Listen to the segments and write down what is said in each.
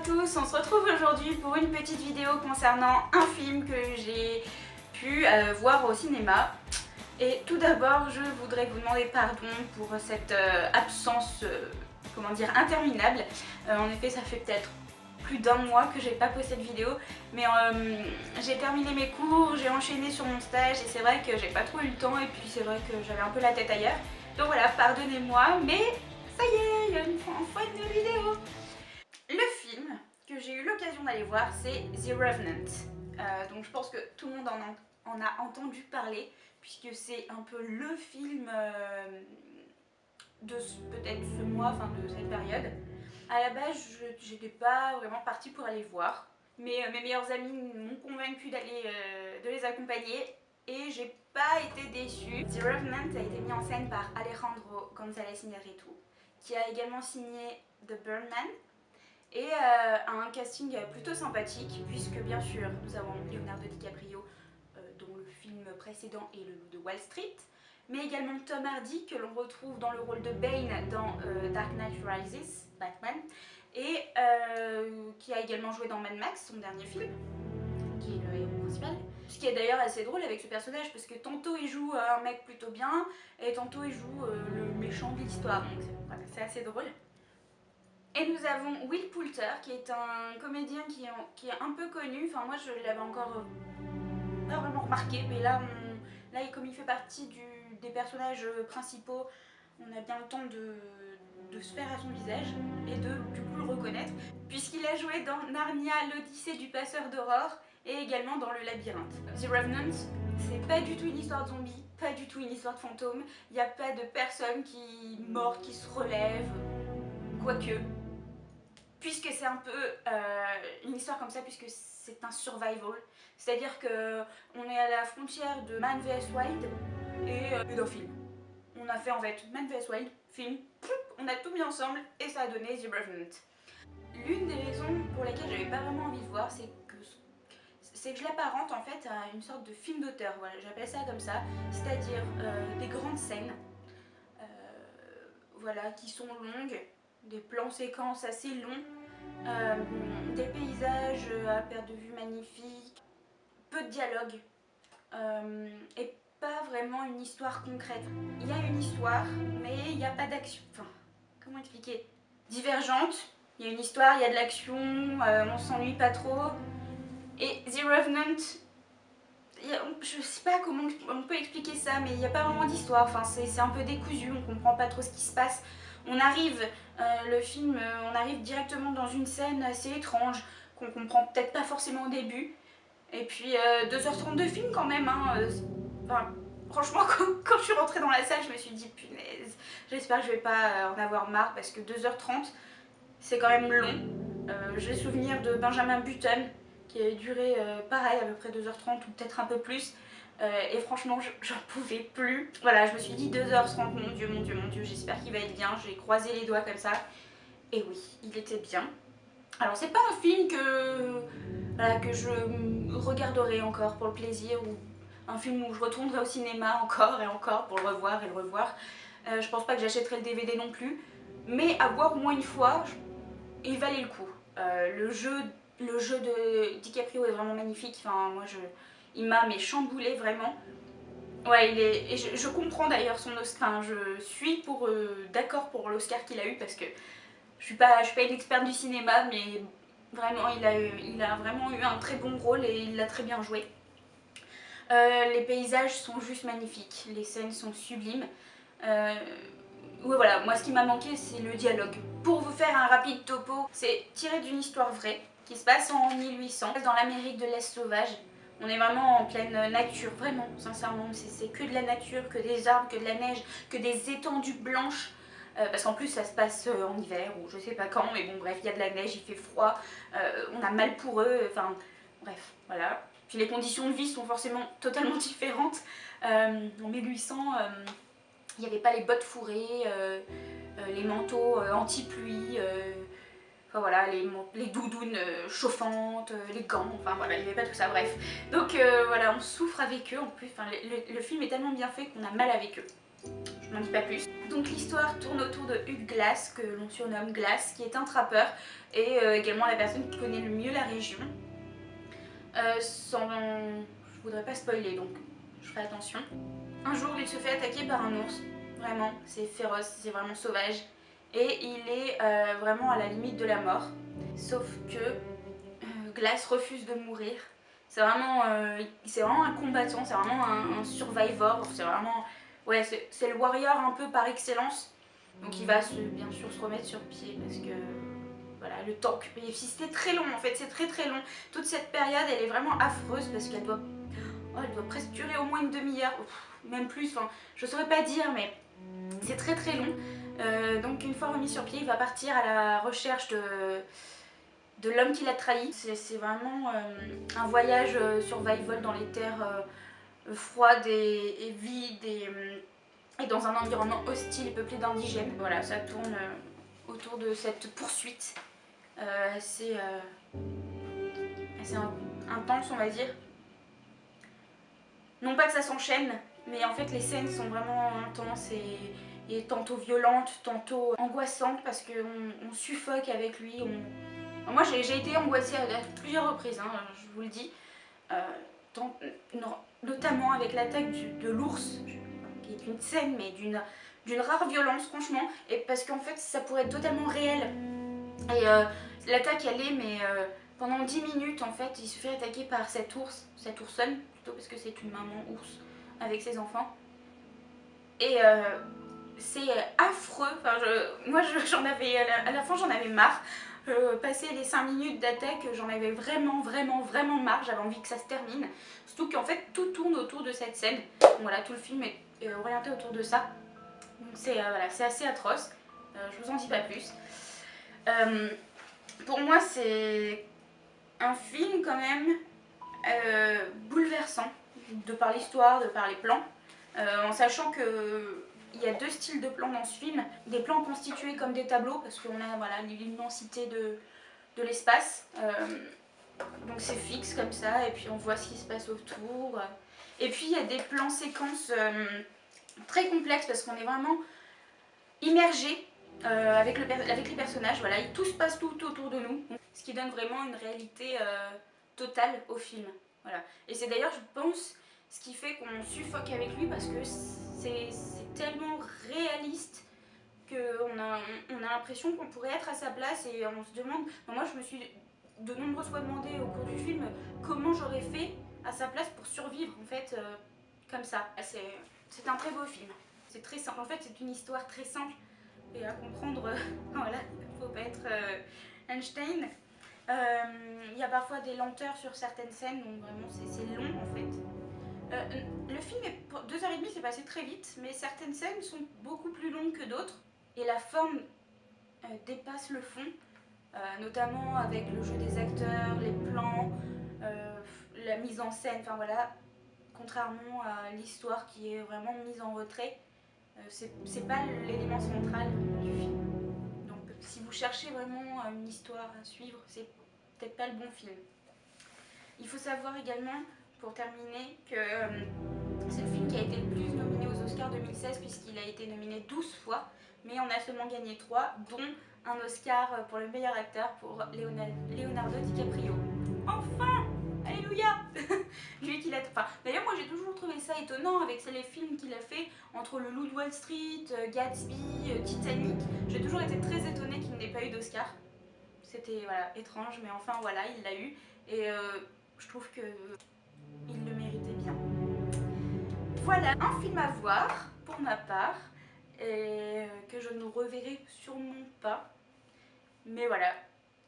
tous, on se retrouve aujourd'hui pour une petite vidéo concernant un film que j'ai pu voir au cinéma. Et tout d'abord, je voudrais vous demander pardon pour cette absence, comment dire, interminable. En effet, ça fait peut-être plus d'un mois que j'ai pas posté de vidéo, mais j'ai terminé mes cours, j'ai enchaîné sur mon stage et c'est vrai que j'ai pas trop eu le temps et puis c'est vrai que j'avais un peu la tête ailleurs. Donc voilà, pardonnez-moi, mais ça y est, il y a enfin une nouvelle vidéo. Le film que j'ai eu l'occasion d'aller voir, c'est The Revenant. Donc je pense que tout le monde en a entendu parler, puisque c'est un peu le film de peut-être ce mois, enfin de cette période. À la base, j'étais pas vraiment partie pour aller voir, mais mes meilleurs amis m'ont convaincu de les accompagner et j'ai pas été déçue. The Revenant a été mis en scène par Alejandro González Iñárritu, qui a également signé The Birdman, et un casting plutôt sympathique, puisque bien sûr nous avons Leonardo DiCaprio, dont le film précédent est Le Loup de Wall Street, mais également Tom Hardy, que l'on retrouve dans le rôle de Bane dans Dark Knight Rises, Batman, et qui a également joué dans Mad Max, son dernier film, qui est le héros principal. Ce qui est d'ailleurs assez drôle avec ce personnage, parce que tantôt il joue un mec plutôt bien, et tantôt il joue le méchant de l'histoire, donc voilà, c'est assez drôle. Et nous avons Will Poulter, qui est un comédien qui est un peu connu. Enfin, moi, je l'avais encore pas vraiment remarqué, mais là, comme il fait partie des personnages principaux, on a bien le temps de se faire à son visage et de du coup le reconnaître, puisqu'il a joué dans Narnia, l'Odyssée du passeur d'aurore, et également dans Le Labyrinthe. The Revenant, c'est pas du tout une histoire de zombies, pas du tout une histoire de fantômes. Il n'y a pas de personne qui meurt, qui se relève, quoique. Puisque c'est un peu une histoire comme ça, puisque c'est un survival, c'est-à-dire qu'on est à la frontière de Man vs Wild et d'un film. On a fait en fait Man vs Wild, film, on a tout mis ensemble et ça a donné The Revenant. L'une des raisons pour lesquelles j'avais pas vraiment envie de voir, c'est que je l'apparente en fait à une sorte de film d'auteur, voilà, j'appelle ça comme ça, c'est-à-dire des grandes scènes, voilà, qui sont longues, des plans séquences assez longs, des paysages à perte de vue magnifiques, peu de dialogue et pas vraiment une histoire concrète. Il y a une histoire, mais il n'y a pas d'action. Enfin, comment expliquer? Divergente, il y a une histoire, il y a de l'action, on s'ennuie pas trop. Et The Revenant, je sais pas comment on peut expliquer ça, mais il n'y a pas vraiment d'histoire. Enfin, c'est un peu décousu, on comprend pas trop ce qui se passe. On arrive, on arrive directement dans une scène assez étrange, qu'on comprend peut-être pas forcément au début. Et puis 2h30 de film quand même, hein. Enfin, franchement, quand je suis rentrée dans la salle, je me suis dit, punaise, j'espère que je vais pas en avoir marre, parce que 2h30, c'est quand même long. J'ai souvenir de Benjamin Button, qui a duré pareil, à peu près 2h30 ou peut-être un peu plus. Et franchement, j'en pouvais plus. Voilà, je me suis dit 2h30, mon Dieu, mon Dieu, mon Dieu, j'espère qu'il va être bien. J'ai croisé les doigts comme ça. Et oui, il était bien. Alors, c'est pas un film voilà, que je regarderai encore pour le plaisir, ou un film où je retournerai au cinéma encore et encore pour le revoir et le revoir. Je pense pas que j'achèterai le DVD non plus. Mais à voir au moins une fois, il valait le coup. Le jeu de DiCaprio est vraiment magnifique. Enfin, moi, il m'a chamboulé vraiment. Ouais, et je comprends d'ailleurs son Oscar. Enfin, je suis d'accord pour l'Oscar qu'il a eu, parce que je suis pas une experte du cinéma, mais vraiment, il a vraiment eu un très bon rôle et il l'a très bien joué. Les paysages sont juste magnifiques, les scènes sont sublimes. Ouais, voilà, moi ce qui m'a manqué, c'est le dialogue. Pour vous faire un rapide topo, c'est tiré d'une histoire vraie qui se passe en 1800 dans l'Amérique de l'Est sauvage. On est vraiment en pleine nature, vraiment, sincèrement. C'est que de la nature, que des arbres, que de la neige, que des étendues blanches. Parce qu'en plus ça se passe en hiver ou je sais pas quand, mais bon bref, il y a de la neige, il fait froid, on a mal pour eux, enfin bref, voilà. Puis les conditions de vie sont forcément totalement différentes. En 1800, il n'y avait pas les bottes fourrées, les manteaux anti-pluie, enfin voilà, les doudounes chauffantes, les gants, enfin voilà, il n'y avait pas tout ça, bref. Donc voilà, on souffre avec eux en plus, enfin, le film est tellement bien fait qu'on a mal avec eux. Je n'en dis pas plus. Donc l'histoire tourne autour de Hugh Glass, que l'on surnomme Glass, qui est un trappeur et également la personne qui connaît le mieux la région. Je voudrais pas spoiler, donc je ferai attention. Un jour, il se fait attaquer par un ours. Vraiment, c'est féroce, c'est vraiment sauvage. Et il est vraiment à la limite de la mort. Sauf que Glass refuse de mourir. C'est vraiment un combattant, c'est vraiment un survivor. C'est vraiment... Ouais, c'est le warrior un peu par excellence. Donc il va bien sûr se remettre sur pied parce que... Voilà, le temps. Et puis c'était très long en fait, c'est très très long. Toute cette période, elle est vraiment affreuse parce qu'elle doit... Oh, elle doit presque durer au moins une demi-heure, même plus, enfin, je saurais pas dire, mais c'est très très long. Donc une fois remis sur pied, il va partir à la recherche de l'homme qui l'a trahi. C'est vraiment un voyage survival dans les terres froides et vides et dans un environnement hostile et peuplé d'indigènes. Voilà, ça tourne autour de cette poursuite assez intense, on va dire. Non pas que ça s'enchaîne, mais en fait les scènes sont vraiment intenses et tantôt violentes, tantôt angoissantes parce qu'on suffoque avec lui. Moi j'ai été angoissée à plusieurs reprises, hein, je vous le dis. Tant, notamment avec l'attaque de l'ours, qui est une scène mais d'une rare violence franchement, et parce qu'en fait ça pourrait être totalement réel. Et l'attaque elle est mais pendant 10 minutes en fait il se fait attaquer par cette oursonne plutôt parce que c'est une maman ours avec ses enfants. Et c'est affreux, enfin, moi j'en avais, à la fin j'en avais marre. Passer les 5 minutes d'attaque, j'en avais vraiment marre, j'avais envie que ça se termine. Surtout qu'en fait tout tourne autour de cette scène. Donc, voilà, tout le film est orienté autour de ça. Donc c'est voilà, assez atroce, je vous en dis pas plus. Pour moi c'est un film quand même bouleversant, de par l'histoire, de par les plans, en sachant que il y a deux styles de plans dans ce film, des plans constitués comme des tableaux, parce qu'on a voilà, l'immensité de l'espace, donc c'est fixe comme ça, et puis on voit ce qui se passe autour, et puis il y a des plans séquences très complexes, parce qu'on est vraiment immergé avec les personnages, voilà, tout se passe tout autour de nous, ce qui donne vraiment une réalité totale au film. Voilà. Et c'est d'ailleurs, je pense, ce qui fait qu'on suffoque avec lui parce que c'est tellement réaliste qu'on on a l'impression qu'on pourrait être à sa place et on se demande... Moi, je me suis de nombreuses fois demandé au cours du film comment j'aurais fait à sa place pour survivre, en fait, comme ça. C'est un très beau film. C'est très simple. En fait, c'est une histoire très simple et à comprendre. Voilà, il ne faut pas être Einstein. Il y a parfois des lenteurs sur certaines scènes, donc vraiment c'est long en fait. Le film est 2h30, c'est passé très vite, mais certaines scènes sont beaucoup plus longues que d'autres et la forme dépasse le fond, notamment avec le jeu des acteurs, les plans, la mise en scène, enfin voilà, contrairement à l'histoire qui est vraiment mise en retrait, c'est pas l'élément central du film. Donc si vous cherchez vraiment une histoire à suivre, c'est peut-être pas le bon film. Il faut savoir également, pour terminer, que c'est le film qui a été le plus nominé aux Oscars 2016 puisqu'il a été nominé 12 fois, mais on a seulement gagné 3, dont un Oscar pour le meilleur acteur pour Leonardo DiCaprio. Enfin! Alléluia. Lui qui l'a... Enfin, d'ailleurs, moi j'ai toujours trouvé ça étonnant avec les films qu'il a fait entre Le Loup de Wall Street, Gatsby, Titanic. J'ai toujours été très étonnée qu'il n'ait pas eu d'Oscar. C'était voilà, étrange, mais enfin voilà, il l'a eu. Et je trouve que il le méritait bien. Voilà, un film à voir pour ma part, et que je ne reverrai sûrement pas. Mais voilà,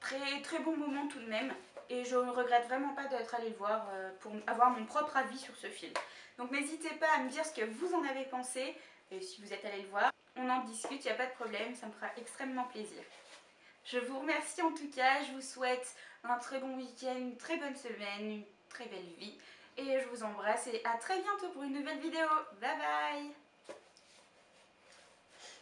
très bon moment tout de même. Et je ne regrette vraiment pas d'être allée le voir pour avoir mon propre avis sur ce film. Donc n'hésitez pas à me dire ce que vous en avez pensé, et si vous êtes allé le voir. On en discute, il n'y a pas de problème, ça me fera extrêmement plaisir. Je vous remercie en tout cas, je vous souhaite un très bon week-end, une très bonne semaine, une très belle vie. Et je vous embrasse et à très bientôt pour une nouvelle vidéo. Bye bye!